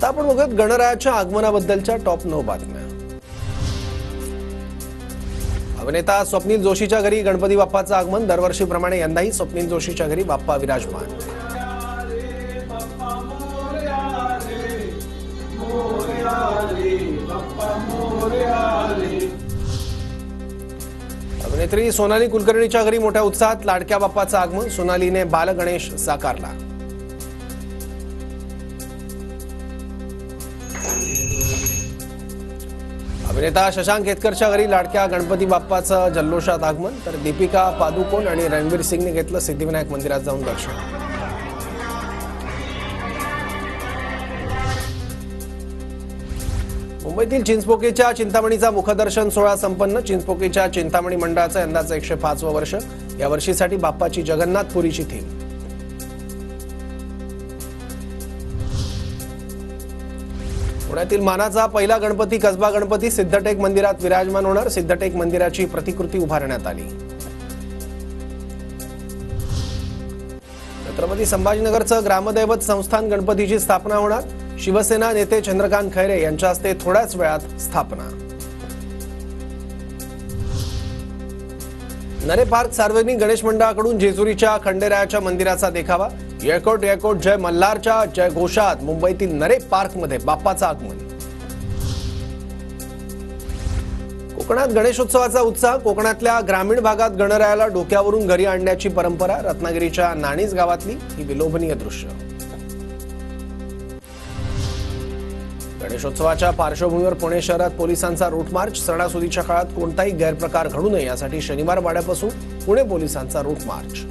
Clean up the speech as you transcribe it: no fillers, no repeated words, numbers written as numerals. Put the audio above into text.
आता आपण बघूयात गणरायाच्या आगमनाबद्दलच्या टॉप 9 बातम्या। अभिनेता स्वप्नील जोशीच्या घरी गणपती बाप्पाचं आगमन। दरवर्षीप्रमाणे यंदाही स्वप्नील जोशीच्या घरी बाप्पा विराजमान। अभिनेत्री सोनाली कुलकर्णीच्या घरी मोठ्या उत्साहात लाडक्या बाप्पाचं आगमन। सोनालीने बाल गणेश साकारला। अभिनेता शशांक केतकरच्या घरी लाडक्या गणपती बाप्पाचं जल्लोषात आगमन। तर दीपिका पादुकोण आणि रणवीर सिंगने घेतलं सिद्धिविनायक मंदिरात जाऊन दर्शन। मुंबईतील चिंचपोकळीच्या चिंतामणीचा मुखदर्शन सोहळा संपन्न। चिंचपोकळीच्या चिंतामणी मंडळाचं यंदाचं 105वं वर्ष। या वर्षीसाठी बाप्पाची जगन्नाथपुरीची थीम। पुण्यातील मानाचा पहिला गणपती कसबा गणपती सिद्धटेक मंदिरात विराजमान होणार। सिद्धटेक मंदिराची प्रतिकृती उभारण्यात आली। छत्रपती संभाजीनगरचं ग्रामदैवत संस्थान गणपतीची स्थापना होणार। शिवसेना नेते चंद्रकांत खैरे यांच्या हस्ते थोड्याच वेळात स्थापना। नरे पार्क सार्वजनिक गणेश मंडळाकडून जेजुरीच्या खंडेरायाच्या मंदिराचा देखावा। येळकोट येळकोट जय मल्हारच्या जय घोषात मुंबईतील नरे पार्कमध्ये बाप्पाचं आगमन। कोकणात गणेशोत्सवाचा उत्साह। कोकणातल्या ग्रामीण भागात गणरायाला डोक्यावरून घरी आणण्याची परंपरा। रत्नागिरीच्या नाणीज गावातली ही विलोभनीय दृश्य। गणेशोत्सवाच्या पार्श्वभूमीवर पुणे शहरात पोलिसांचा रूट मार्च। सणासुदीच्या काळात कोणताही गैरप्रकार घडू नये यासाठी शनिवार वाड्यापासून पुणे पोलिसांचा रूट मार्च।